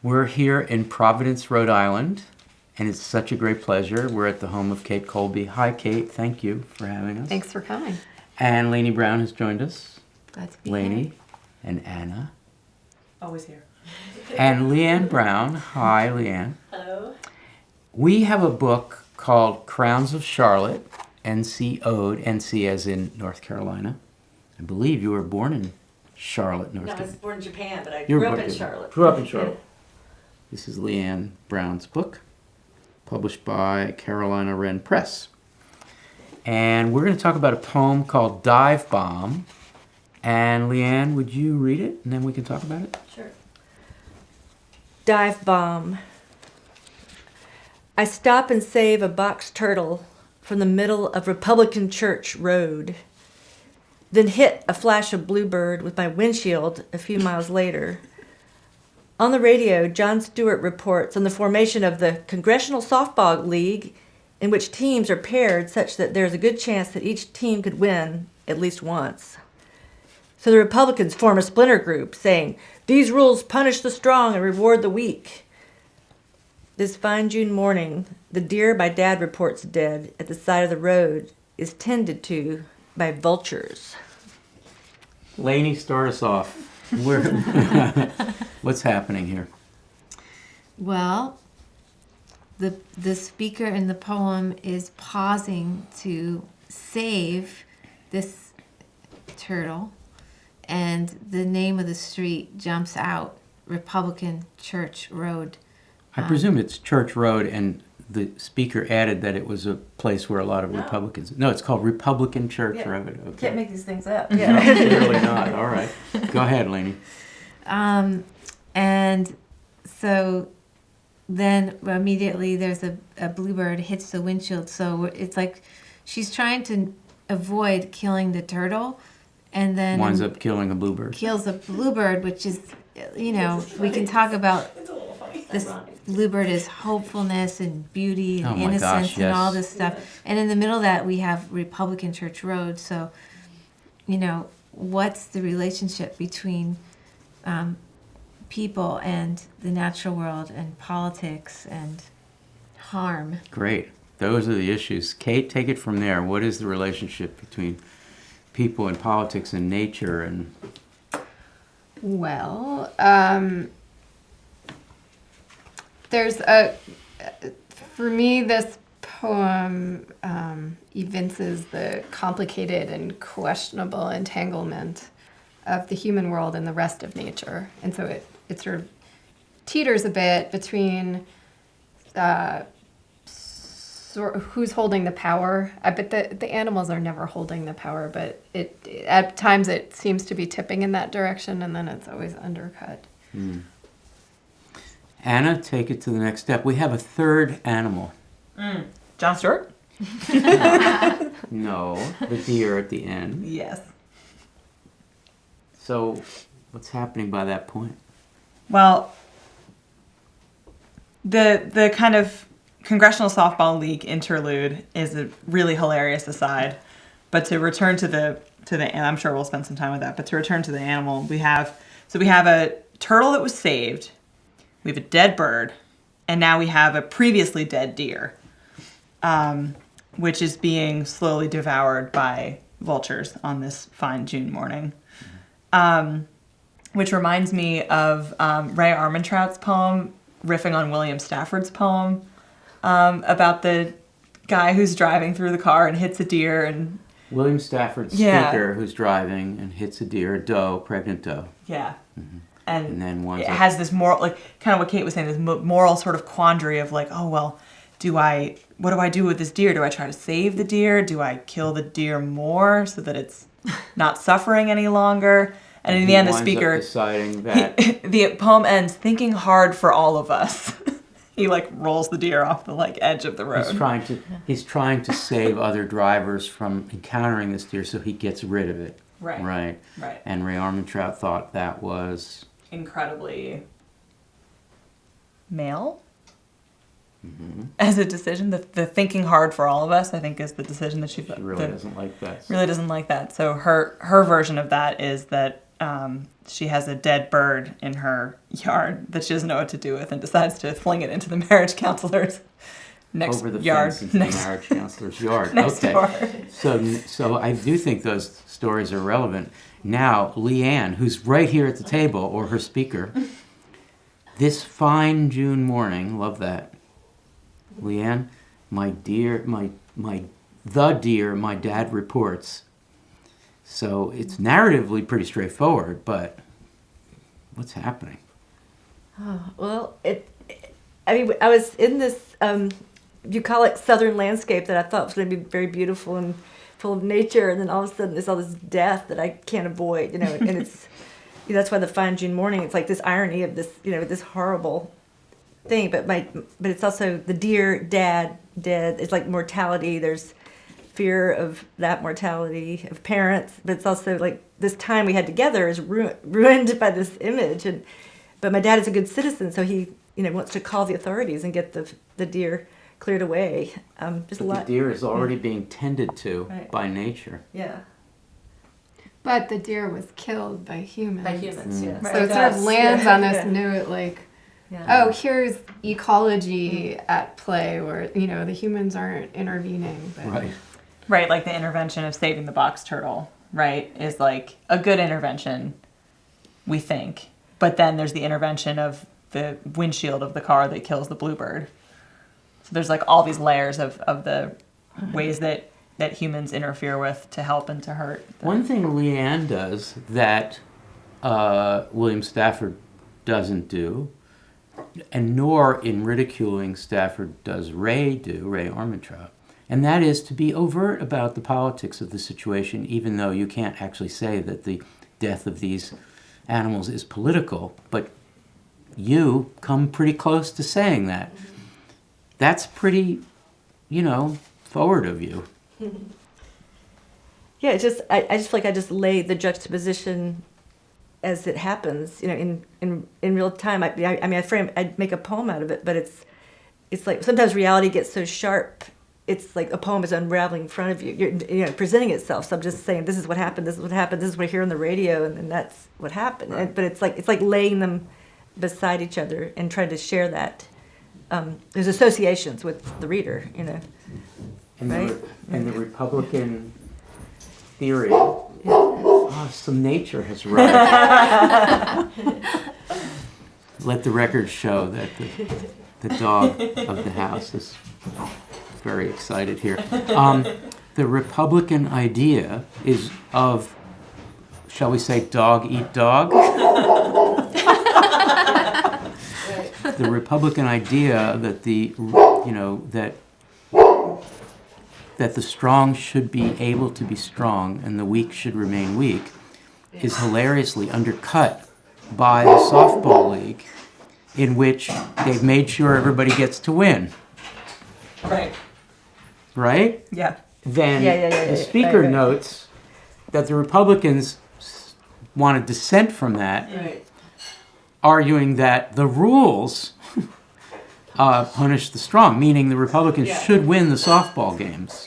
We're here in Providence, Rhode Island, and it's such a great pleasure. We're at the home of Kate Colby. Hi, Kate. Thank you for having us. Thanks for coming. And Laynie Browne has joined us. Glad to be Laynie here. and Anna. Always here. And Leanne Browne. Hi, Leanne. Hello. We have a book called Crowns of Charlotte, NC Ode, NC as in North Carolina. I believe you were born in Charlotte, North No, I was Carolina. born in Japan, but I You were grew up born in Charlotte. Grew up in Charlotte. This is Leanne Browne's book, published by Carolina Wren Press. And we're going to talk about a poem called Dive Bomb. And Leanne, would you read it, and then we can talk about it? Sure. Dive bomb. I stop and save a box turtle from the middle of Republican Church Road, then hit a flash of bluebird with my windshield a few miles later. On the radio, Jon Stewart reports on the formation of the Congressional Softball League, in which teams are paired such that there's a good chance that each team could win at least once. So the Republicans form a splinter group saying, "These rules punish the strong and reward the weak." This fine June morning, the deer my dad reports dead at the side of the road is tended to by vultures. Laynie, start us off. What's happening here? Well, the speaker in the poem is pausing to save this turtle, and the name of the street jumps out, Republican Church Road. I presume it's Church Road, and the speaker added that it was a place where a lot of Republicans... No, it's called Republican Church Road. Okay. Can't make these things up. No, clearly not. All right. Go ahead, Laynie. And so then immediately there's a bluebird hits the windshield. So it's like she's trying to avoid killing the turtle, and then Winds up killing a bluebird. kills a bluebird, which is, we can talk about It's a little funny. this bluebird is hopefulness and beauty and Oh my innocence gosh, and all yes. this stuff. And in the middle of that, we have Republican Church Road. So, what's the relationship between people and the natural world and politics and harm? Great. Those are the issues. Kate, take it from there. What is the relationship between people and politics and nature? And Well, for me, this poem evinces the complicated and questionable entanglement of the human world and the rest of nature. And so it sort of teeters a bit between who's holding the power. I bet the animals are never holding the power, but at times it seems to be tipping in that direction, and then it's always undercut. Anna, take it to the next step. We have a third animal. Jon Stewart? No, the deer at the end. Yes. So what's happening by that point? Well, the kind of Congressional Softball League interlude is a really hilarious aside. But to return to the and I'm sure we'll spend some time with that, but to return to the animal, we have a turtle that was saved, we have a dead bird, and now we have a previously dead deer, which is being slowly devoured by vultures on this fine June morning. Which reminds me of Ray Armantrout's poem, riffing on William Stafford's poem, about the guy who's driving through the car and hits a deer. And William Stafford's speaker who's driving and hits a deer, a doe, pregnant doe. Yeah. Mm-hmm. And then it has this moral, like kind of what Kate was saying, this moral sort of quandary of like, oh, well, what do I do with this deer? Do I try to save the deer? Do I kill the deer more so that it's not suffering any longer? And in the end, the speaker, deciding that the poem ends, thinking hard for all of us. He rolls the deer off the edge of the road. he's trying to save other drivers from encountering this deer, so he gets rid of it. Right. And Ray Armantrout thought that was incredibly male as a decision. The thinking hard for all of us, I think, is the decision that she really doesn't like that. Really doesn't like that. So her version of that is that she has a dead bird in her yard that she doesn't know what to do with and decides to fling it into the marriage counselor's next Over the yard. fence into the marriage counselor's yard. Next Okay. door. So I do think those stories are relevant. Now, Leanne, who's right here at the table, or her speaker, this fine June morning, love that. Leanne, my dear, my dad reports. So it's narratively pretty straightforward, but what's happening? Well, I was in this bucolic southern landscape that I thought was going to be very beautiful and full of nature, and then all of a sudden there's all this death that I can't avoid, and it's that's why the fine June morning, it's like this irony of this, this horrible thing, but it's also the dear dad dead. It's like mortality. There's fear of that mortality of parents, but it's also like this time we had together is ruined by this image, but my dad is a good citizen, so he wants to call the authorities and get the deer cleared away. Just a lot. The deer is already being tended to Right. by nature. Yeah. But the deer was killed by humans. By humans, yeah. So it sort of lands on this note like, oh, here's ecology at play where, the humans aren't intervening. But Right. Right, like the intervention of saving the box turtle, right, is like a good intervention, we think. But then there's the intervention of the windshield of the car that kills the bluebird. So there's like all these layers of the ways that humans interfere with to help and to hurt. One thing Leanne does that William Stafford doesn't do, and nor in ridiculing Stafford does Ray Armentrout, and that is to be overt about the politics of the situation, even though you can't actually say that the death of these animals is political, but you come pretty close to saying that. That's pretty, forward of you. Yeah, it's just I just feel like I just lay the juxtaposition as it happens, in real time. I'd make a poem out of it, but it's like sometimes reality gets so sharp. It's like a poem is unraveling in front of you. You're presenting itself. So I'm just saying, this is what happened. This is what happened. This is what I hear on the radio, and that's what happened. Right. But it's like laying them beside each other and trying to share that. There's associations with the reader, And, Right. and the Republican theory, some nature has arrived. Let the record show that the dog of the house is very excited here. The Republican idea is of, shall we say, dog eat dog? The Republican idea that that the strong should be able to be strong and the weak should remain weak is hilariously undercut by the softball league, in which they've made sure everybody gets to win. Right. Right? Yeah. Then Yeah. the speaker Right. notes that the Republicans want to dissent from that, Right. arguing that the rules punish the strong, meaning the Republicans should win the softball games.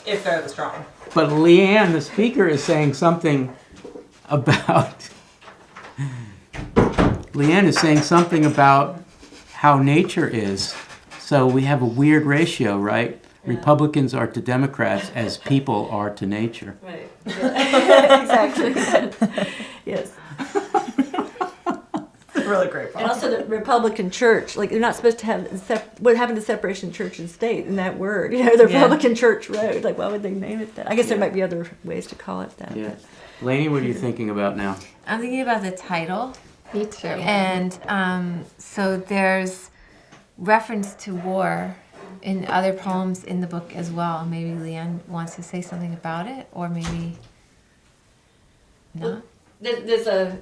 If they're the strong. But Leanne, the speaker, is saying something about how nature is. So we have a weird ratio, right? Yeah. Republicans are to Democrats as people are to nature. Right. Exactly. Yes. Really great poem. And also the Republican Church, like they're not supposed to have what happened to separation of church and state in that word, the Republican Church Road. Like, why would they name it that? I guess there might be other ways to call it that. Yeah. Lainey, what are you thinking about now? I'm thinking about the title. me too. And so there's reference to war in other poems in the book as well. Maybe Leanne wants to say something about it, or maybe not. There's a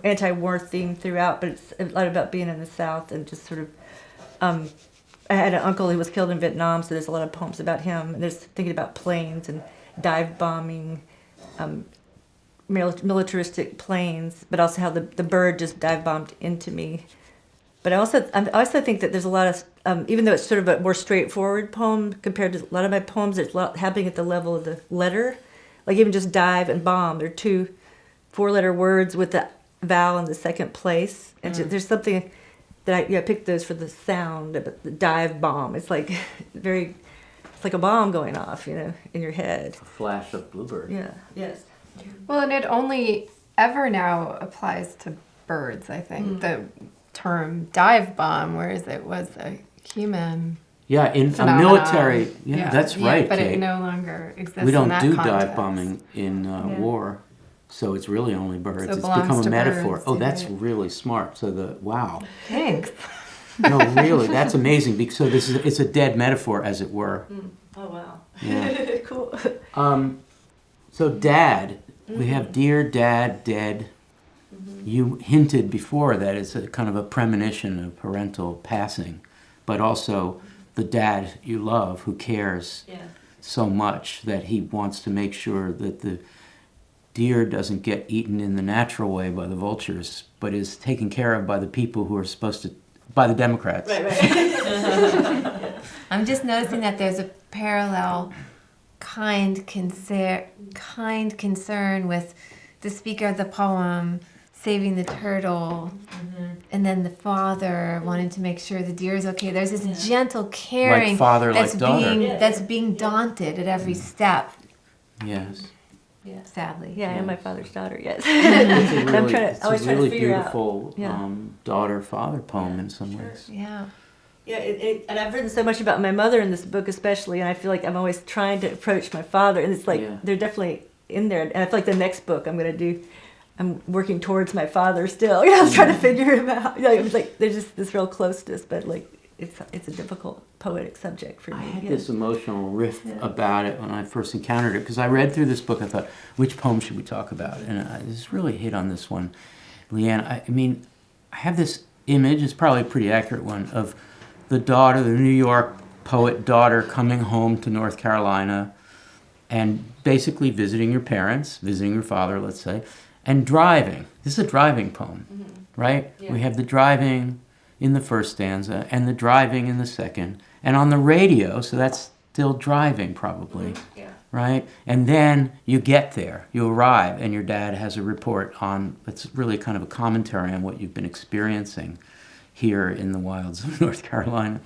anti-war theme throughout, but it's a lot about being in the South and just sort of. I had an uncle who was killed in Vietnam, so there's a lot of poems about him. And there's thinking about planes and dive bombing, militaristic planes, but also how the bird just dive bombed into me. But I also think that there's a lot of, even though it's sort of a more straightforward poem compared to a lot of my poems, there's a lot happening at the level of the letter, Like even just dive and bomb. They're two 4-letter words with the vowel in the second place. And there's something that I picked those for the sound, but the dive bomb. It's like it's like a bomb going off, in your head. A flash of bluebird. Yeah. Yes. Well, and it only ever now applies to birds, I think. The term dive bomb, whereas it was a human Yeah, in a phenomenon. military. Yeah, that's right, But Kate. it no longer exists We don't in that do context. dive bombing in war, so it's really only birds. So it It's belongs become a to metaphor. birds, Oh, yeah, that's right. really smart. So wow. Thanks. No, really, that's amazing. Because so it's a dead metaphor, as it were. Oh, wow. Yeah. Cool. So dad, we have dear dad dead. You hinted before that it's a kind of a premonition of parental passing, but also the dad you love who cares Yeah. so much that he wants to make sure that the deer doesn't get eaten in the natural way by the vultures, but is taken care of by the people who are supposed to, by the Democrats. Right. I'm just noticing that there's a parallel kind concern with the speaker of the poem saving the turtle, and then the father wanting to make sure the deer is okay. There's this gentle caring Like father, that's like daughter. being that's being daunted at every step. Yes. Yeah. Sadly. Yeah, I am my father's daughter, yes. It's a really, it's always trying to really figure out. beautiful Yeah. daughter-father poem in some ways. Yeah. Yeah, and I've written so much about my mother in this book especially, and I feel like I'm always trying to approach my father, and it's like Yeah. they're definitely in there. And I feel like the next book I'm working towards my father still. I was trying to figure him out. It was like there's just this real closeness, but like it's a difficult poetic subject for me. I had yeah. this emotional riff about it when I first encountered it, because I read through this book. I thought, which poem should we talk about? And I just really hit on this one, Leanne. I mean, I have this image. It's probably a pretty accurate one of the daughter, the New York poet daughter, coming home to North Carolina, and basically visiting your parents, visiting your father, let's say, and driving. This is a driving poem, right? Yeah. We have the driving in the first stanza and the driving in the second, and on the radio, so that's still driving probably, Yeah. right? And then you get there, you arrive, and your dad has a report on, it's really kind of a commentary on what you've been experiencing here in the wilds of North Carolina.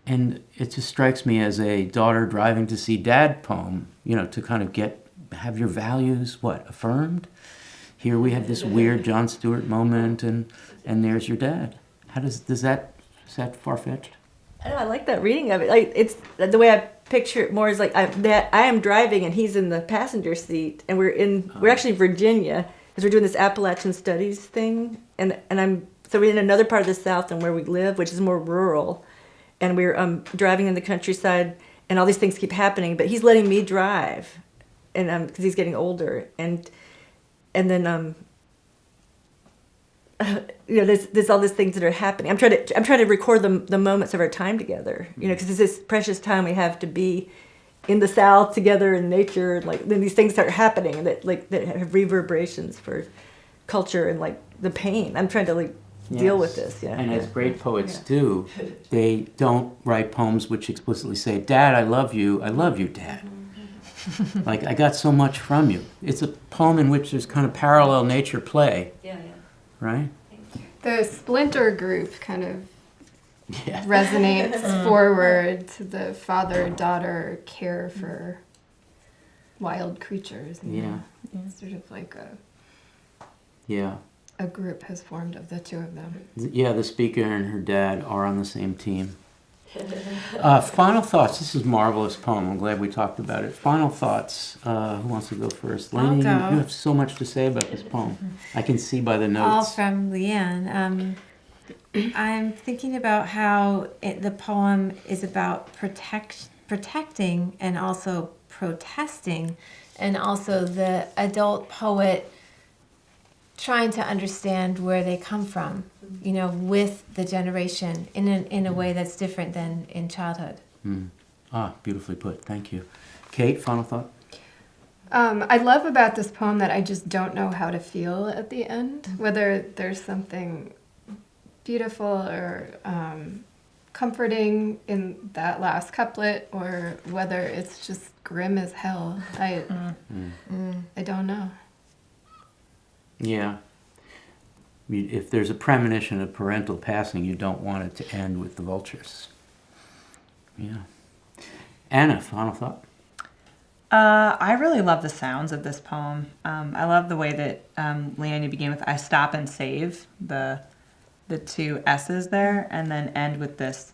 And it just strikes me as a daughter driving to see dad poem, to kind of have your values, affirmed? Here we have this weird Jon Stewart moment, and there's your dad. Is that far-fetched? I know, I like that reading of it. Like it's the way I picture it more is like I am driving and he's in the passenger seat, and we're actually in Virginia because we're doing this Appalachian Studies thing, and we're in another part of the South than where we live, which is more rural, and we're driving in the countryside, and all these things keep happening, but he's letting me drive, and because he's getting older, and then there's all these things that are happening. I'm trying to record the moments of our time together, because it's this precious time we have to be in the South together in nature, and like then these things start happening and that have reverberations for culture and like the pain. I'm trying to deal with this. Yeah. And as great poets do, they don't write poems which explicitly say, "Dad, I love you, Dad." Like, I got so much from you. It's a poem in which there's kind of parallel nature play, Yeah. right? The splinter group kind of Yeah. resonates forward to the father-daughter care for wild creatures. Yeah. It's sort of like Yeah. a group has formed of the two of them. Yeah, the speaker and her dad are on the same team. Final thoughts. This is a marvelous poem. I'm glad we talked about it. Final thoughts. Who wants to go first? I'll Laynie, go. you have so much to say about this poem. I can see by the All notes. from Leanne. I'm thinking about how the poem is about protecting and also protesting, and also the adult poet trying to understand where they come from, with the generation in a way that's different than in childhood. Beautifully put. Thank you. Kate, final thought? I love about this poem that I just don't know how to feel at the end, whether there's something beautiful or comforting in that last couplet or whether it's just grim as hell. I don't know. Yeah. If there's a premonition of parental passing, you don't want it to end with the vultures. Yeah. Anna, final thought? I really love the sounds of this poem. I love the way that Laynie began with "I stop and save," the two S's there, and then end with this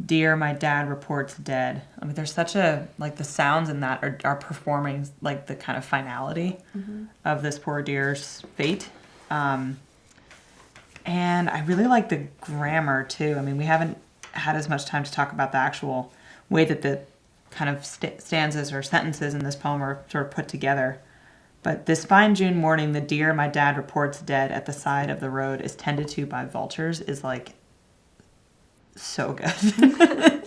"Dear, my dad reports dead." I mean, there's such a, like, the sounds in that are performing like the kind of finality of this poor deer's fate. And I really like the grammar too. I mean, we haven't had as much time to talk about the actual way that the kind of stanzas or sentences in this poem are sort of put together. But this fine June morning, the deer my dad reports dead at the side of the road is tended to by vultures is like so good.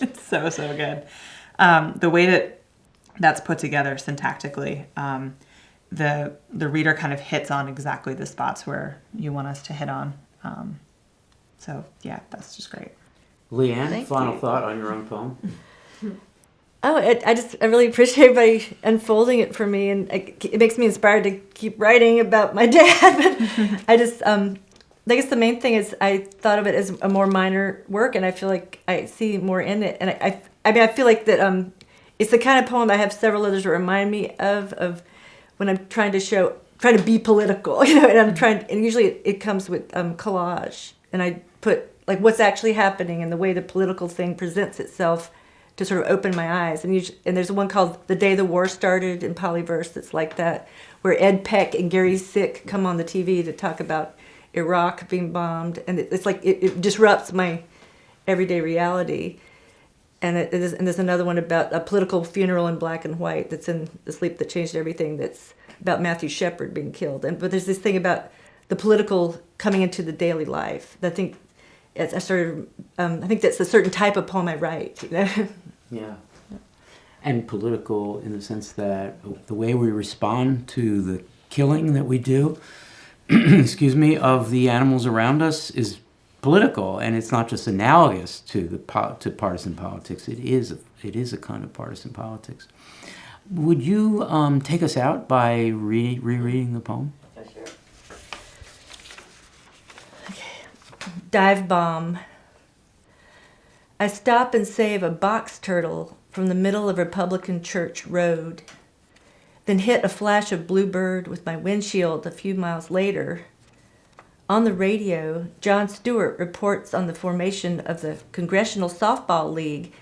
It's so good. The way that that's put together syntactically, the reader kind of hits on exactly the spots where you want us to hit on. So yeah, that's just great. Leanne, Thank final you. thought on your own poem? Oh, I really appreciate everybody unfolding it for me, and it makes me inspired to keep writing about my dad. But I guess the main thing is I thought of it as a more minor work, and I feel like I see more in it. And I feel like that it's the kind of poem I have several others that remind me of when I'm trying to be political, and and usually it comes with collage, and I put like what's actually happening and the way the political thing presents itself to sort of open my eyes. And there's one called "The Day the War Started" in Polyverse that's like that, where Ed Peck and Gary Sick come on the TV to talk about Iraq being bombed, and it's like it disrupts my everyday reality. And and there's another one about a political funeral in black and white that's in The Sleep That Changed Everything, that's about Matthew Shepard being killed. But there's this thing about the political coming into the daily life. I think I think that's a certain type of poem I write. Yeah. And political in the sense that the way we respond to the killing that we do, excuse me, of the animals around us is political, and it's not just analogous to to partisan politics. It is a kind of partisan politics. Would you take us out by rereading the poem? Dive bomb. I stop and save a box turtle from the middle of Republican Church Road, then hit a flash of bluebird with my windshield a few miles later. On the radio, Jon Stewart reports on the formation of the Congressional Softball League,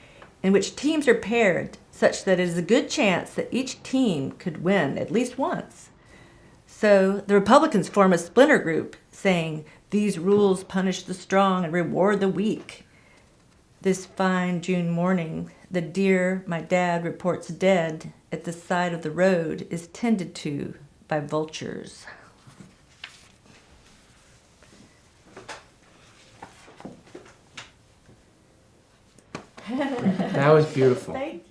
in which teams are paired such that it is a good chance that each team could win at least once. So the Republicans form a splinter group saying, "These rules punish the strong and reward the weak." This fine June morning, the deer my dad reports dead at the side of the road is tended to by vultures. That was beautiful. Thank